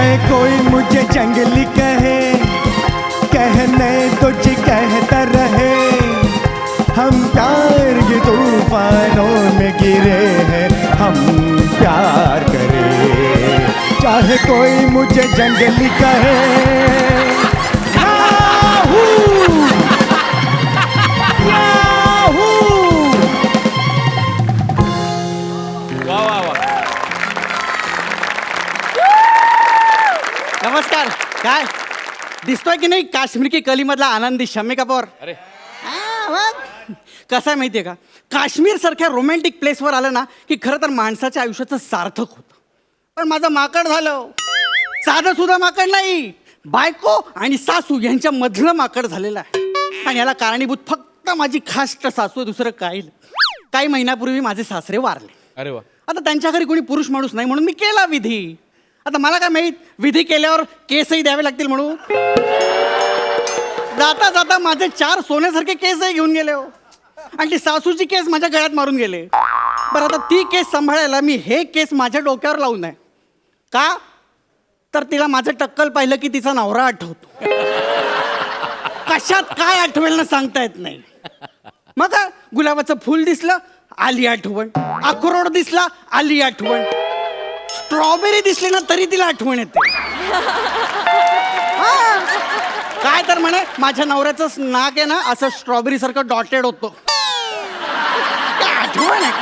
चाहे कोई मुझे जंगली कहे, कहने तो जी कहता रहे, हम प्यार के तूफानों में गिरे हैं, हम प्यार करें। चाहे कोई मुझे जंगली कहे, याहू याहू। वा वा वा. नमस्कार. काय दिसतोय की नाही काश्मीर की कली मधला आनंदी शम्मी कपूर? अरे कसं आहे माहितीये का, काश्मीर सारख्या रोमॅन्टिक प्लेसवर आलं ना की खरं तर माणसाच्या आयुष्याचं सार्थक होतं. पण माझं माकड झालं. साधं सुद्धा माकड नाही, बायको आणि सासू यांच्या मधलं माकड झालेलं आहे. आणि याला कारणीभूत फक्त माझी खास्ट सासू, दुसरं काही महिन्यापूर्वी माझे सासरे वारले. अरे वा. आता त्यांच्या घरी कोणी पुरुष माणूस नाही म्हणून मी केला विधी. आता मला काय माहित विधी केल्यावर केसही द्यावे लागतील म्हणून. जाता जाता माझे 4 सोन्यासारखे केसही घेऊन गेले हो. आणि ती सासूची केस माझ्या गळ्यात मारून गेले. बरं आता ती केस सांभाळायला मी हे केस माझ्या डोक्यावर लावून आहे का, तर तिला माझं टक्कल पाहिलं की तिचा नवरा आठवतो. कशात काय आठवेल ना सांगता येत नाही. मग काय, गुलाबाचं फुल दिसलं आली आठवण, अक्रोड दिसला आली आठवण, स्ट्रॉबेरी दिसली ना तरी तिला आठवण येते. हा. काय तर म्हणे माझ्या नवऱ्याचं नाक आहे ना असं स्ट्रॉबेरी सारखं डॉटेड होतं. काय आठवण आहे.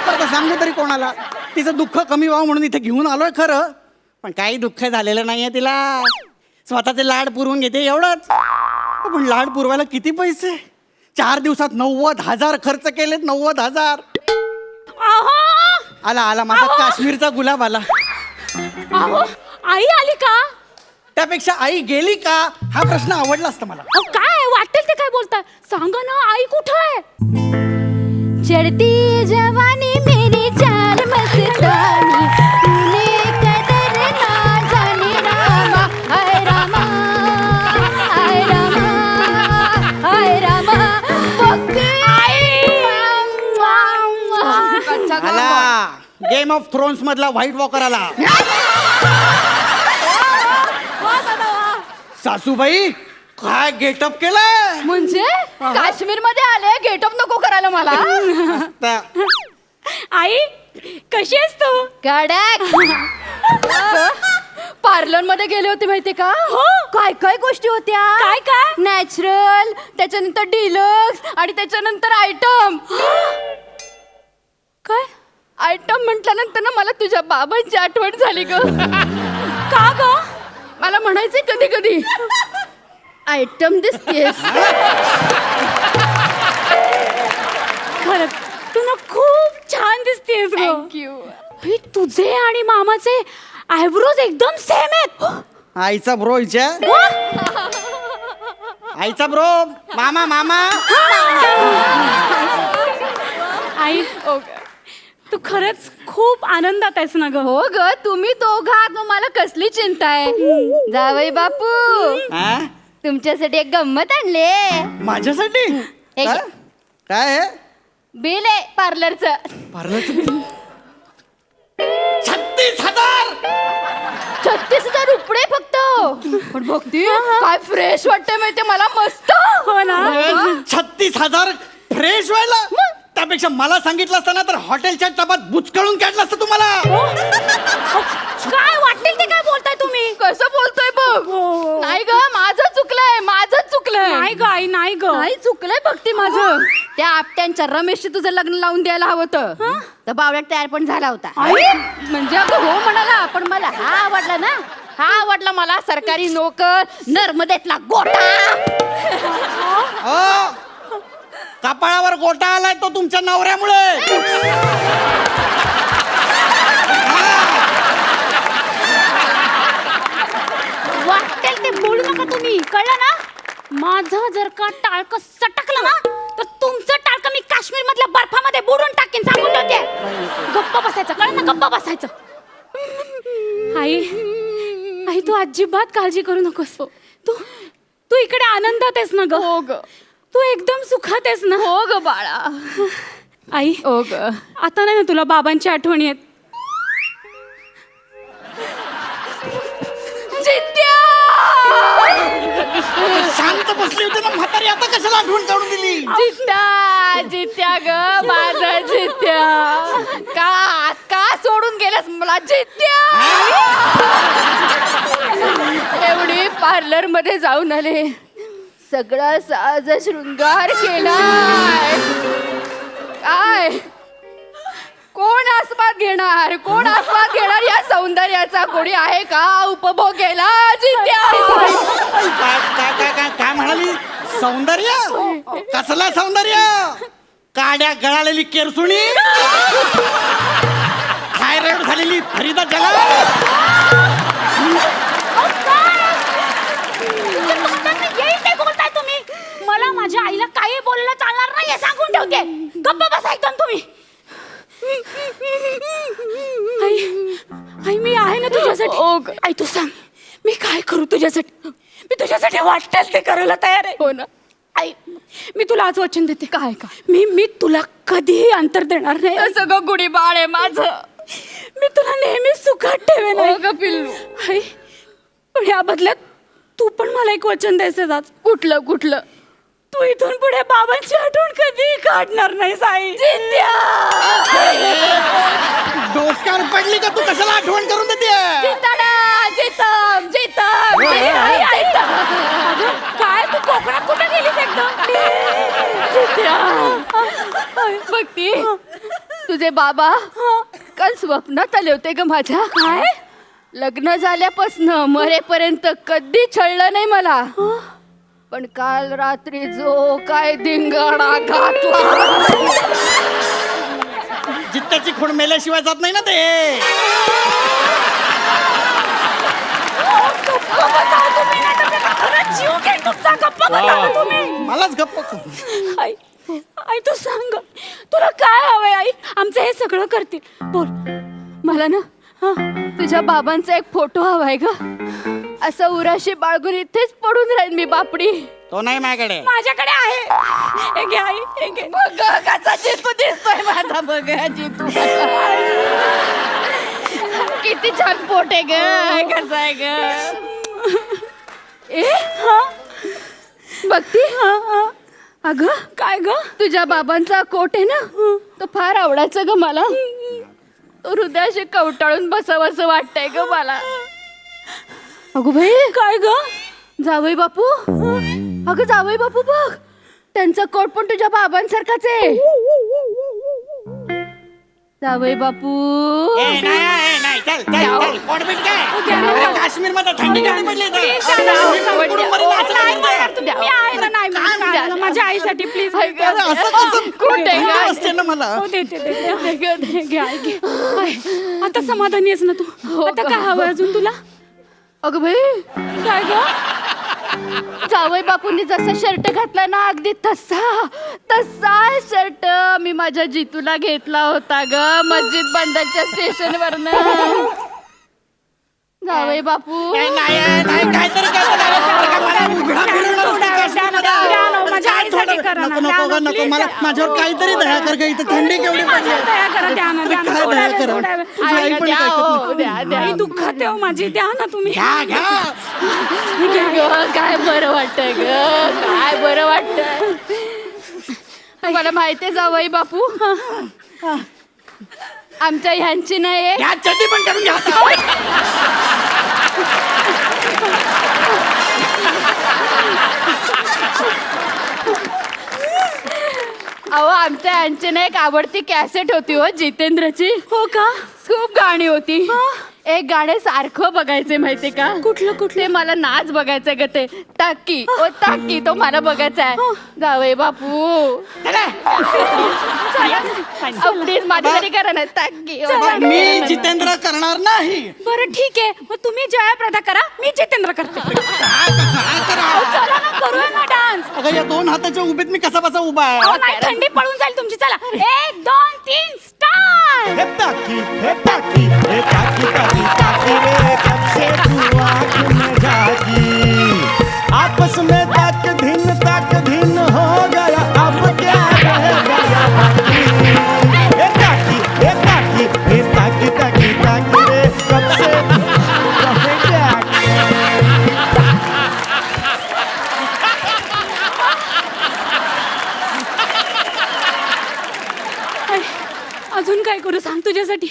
बरं सांगू तरी कोणाला, तिचं दुःख कमी व्हावं म्हणून इथे घेऊन आलोय खरं, पण काही दुःख झालेलं नाहीये तिला. स्वतःचे लाड पुरवून घेते एवढंच. पण लाड पुरवायला किती पैसे, 4 दिवसात 90,000 खर्च केलेत. 90,000. आला आला माझा काश्मीरचा गुलाब आला. आई आली का? त्यापेक्षा आई गेली का हा प्रश्न आवडला असता मला. काय वाटेल ते काय बोलताय, सांगा ना आई कुठं आहे? चढ़ती जवानी मेरी जान मस्तानी, तूने कदर ना जाने रामा, हाय रामा, हाय रामा, हाय रामा. आला गेम ऑफ थ्रोन्स मधला व्हाईट वॉकर आला. सासूबाई काय गेटअप केलंय. म्हणजे काश्मीर मध्ये आले, गेटअप नको करायला मला. आई कशी आहेस तू? कडक. पार्लर मध्ये गेले होते माहितीये का? काय काय गोष्टी होत्या. काय काय? नॅचरल, त्याच्यानंतर डिलक्स आणि त्याच्यानंतर आयटम. काय आयटम म्हटल्यानंतर ना मला तुझ्या बाबांची आठवण झाली ग. का ग? मला म्हणायचंय कधी कधी आयटम दिसतेस. खरंच तू ना खूप छान दिसतेस ग. थँक्यू. तुझे आणि मामाचे आयब्रोज एकदम सेम आहेत. आईचा ब्रो हिच्या, आईचा ब्रो मामा मामा. आई तू खरंच खूप आनंदात आहेस ना ग. हो ग, तुम्ही दोघात मग मला कसली चिंता आहे. जावई बापू हा? तुमच्यासाठी एक गंमत आणले. माझ्यासाठी हे घे. काय आहे? बिल आहे पार्लरचं. पार्लरचं बिल 36,000. 36,000 रुपये फक्त. पण बघती काय फ्रेश वाटतंय माहितीये मला, मस्त. हो ना. 36,000 फ्रेश व्हायला. त्यापेक्षा मला सांगितलं असतं ना तर हॉटेलच्या टबात बुचकळून काढलं असतं तुम्हाला. काय वाटेल ते काय बोलताय तुम्ही? कसं बोलतोय बघ. नाही ग, माझं चुकलंय, माझं चुकलंय. नाही ग आई, नाही ग, नाही चुकलंय बघती माझं. त्या आपट्यांच्या रमेशशी तुझं लग्न लावून द्यायला हवं होतं. तर बावड्यात तयार पण झाला होता. म्हणजे अगं हो म्हणाला, पण मला हा आवडला ना. हा आवडला मला, सरकारी नोकर, नर्मदेतला गोटा. कपाळावर गोटा आलाय तो तुमच्या नवऱ्यामुळे. वाटेल ते बोलू नका तुम्ही, कळलं ना. माझं जर का टाळकं सटकलं ना तर तुमचं टाळकं मी काश्मीर मधल्या बर्फामध्ये बुडून टाकेन, सांगून ठेवते. गप्प बसायचं, कळलं ना, गप्प बसायचं. आई आई तू अजिबात काळजी करू नकोस. तू तू इकडे आनंदात आहेस ना ग. हो ग, तू एकदम सुखात आहेस ना. हो ग बाळा. आई हो ग, आता नाही ना तुला बाबांची आठवण येत? जित्या शांत बसली होती ना म्हातारी, आता कशाला आठवण काढून दिली? जित्या जित्या ग माझा जित्या, का का सोडून गेलास मला जित्या? एवढी पार्लर मध्ये जाऊन आले, सगळा साज शृंगार केलाय, काय कोण आस्वाद घेणार, कोण आस्वाद घेणार या सौंदर्याचा? कोणी आहे का उपभोग केला? जित्या काय म्हणाली? सौंदर्य? कसला सौंदर्य? काड्या गळालेली केरसुणी, थायरॉइड झालेली फरीदा जलाल. बोलताय तुम्ही? मला माझ्या आईला काही बोलायला चालणार नाही सांगून ठेवते. गप्प बसा एकदम तुम्ही. आई मी आहे ना तुझ्यासाठी. आई तू सांग मी काय करू तुझ्यासाठी? मी तुझ्यासाठी वाटेल ते करायला तयार आहे. हो ना आई, मी तुला आज वचन देते. काय का? मी तुला कधीही अंतर देणार नाही. सगळं गुढी बाळ आहे माझं. मी तुला नेहमी सुखात ठेवेन. आई पण या बदल्यात तू पण मला एक वचन द्यायचं आज. कुठलं कुठलं? तू इथून पुढे बाबांची आठवण कधी काढणार नाही साई. डोक्यावर पडली का तू? कशाला आठवण करून देते? काय तू कोकणात कुठे गेलीस एकदम? भक्ती, तुझे बाबा काल स्वप्नात आले होते ग माझ्या. काय? लग्न झाल्यापासून मरेपर्यंत कधी छळलं नाही मला, पण काल रात्री जो काय धिंगाणा घातला. जित्याची खूण मेल्याशिवाय जात नाही ना ते. मलाच गप्प. आई आई तू सांग, तुला काय हवंय? आई आमचं हे सगळं करतील. बोल. मला ना तुझ्या बाबांचा एक फोटो हवाय ग. असं उराशी बाळगून इथेच पडून राहील मी बापडी. तो नाही माझ्याकडे. माझ्याकडे आहे. हे घे आई, हे घे. बघ कसा जितू दिसतोय माझा. बघ जितू किती छान पोट आहे ग. कसा आहे ग? ए बघती. अगं काय ग? तुझ्या बाबांचा कोट आहे ना, तो फार आवडायचा ग मला. तो हृदयाशी कवटाळून बसावं वाटतंय ग मला. अगो भाई काय ग? जावई बापू. अगं जावई बापू बघ, त्यांचा कोट पण तुझ्या बाबांसारखाच आहे. जावई बापू. काश्मीर मध्ये थंडी गाडी पडली. माझ्या आईसाठी प्लीज. असते ना मला. आता समाधानी आहेस ना तू? आता काय हवं अजून तुला? अगं भाई काय ग? जावई बापूंनी जसा शर्ट घातला ना, अगदी तसा शर्ट मी माझ्या जितूला घेतला होता ग मस्जिद बंदरच्या स्टेशनवरनं. जावई बापू नको मला माझ्यावर काहीतरी दया कर ग. इथं थंडी केवढी पडली. दुःखात आहे माझी. द्या ना तुम्ही. काय बरं वाटतंय ग, काय बरं वाटतंय. मला माहितीये जावई बापू, आमच्या ह्यांची नाही. चटी पण करून घ्या. अहो आमच्या ह्यांची ना एक आवडती कॅसेट होती हो जितेंद्रची. हो का? खूप गाणी होती. एक गाणे सारखं बघायचे माहितीये का? कुठलं? ते मला नाच बघायचंय ग. ते टाकी ओ टाकी, तो मला बघायचा आहे. जावई बापू प्लीज माझ्यासाठी करा ना टाकी. मी जितेंद्र करणार नाही. बरं ठीक आहे, मग तुम्ही जयाप्रदा करा, मी जितेंद्र करते. चला ना करूया ना डान्स. अगं या दोन हाताच्या उभीत मी कसा बसा उभा आहे? थंडी पळून जाईल तुमची. चला 1 2 3 स्टार्ट. हे ताकी हे ताकी हे ताकी ताकी ताकी रे, कब से तू आँख में जागी, आपस में तक धिन हो गया, अब क्या रह गया बाकी. हे ताकी हे ताकी हे ताकी ताकी ताकी रे, कब से तू आँख में जागी. अजून काय करू सांग तुझ्यासाठी.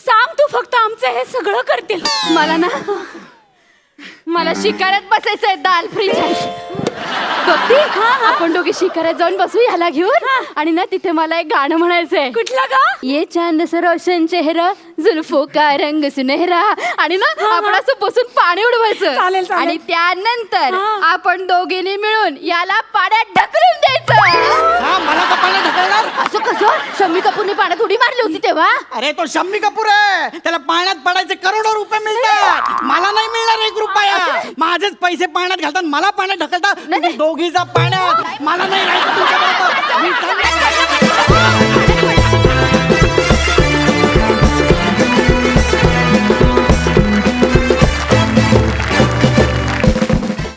सांग तू फक्त आमचं हे सगळं करतील. मला शिकाऱ्यात बसायचंय. दाल फ्रीज आहे बघती. आपण दोघे शिकाऱ्यात जाऊन बसू ह्याला घेऊन. आणि ना तिथे मला एक गाणं म्हणायचंय. कुठलं गा? ये चांद सा रोशन चेहरा जुल्फों का रंग सुनहरा. आणि ना आपण असं बसून पाणी उडवायचं. चालेल, चालेल. आणि त्यानंतर आपण दोघींनी मिळून याला पाण्यात ढकलून द्यायचं. हा मला का पाण्यात ढकलणार? असं कसं? शम्मी कपूरने पाण्यात उडी मारली होती तेव्हा. अरे तो शम्मी कपूर आहे, त्याला पाण्यात पडायचे करोडो रुपये मिळतात. मला नाही मिळणार 1 रुपया. माझेच पैसे पाण्यात घालतात, मला पाण्यात ढकलतात. तुम्ही दोघी जा पाण्यात. मला नाही राहायचं तुमच्याबरोबर. मी चाललो.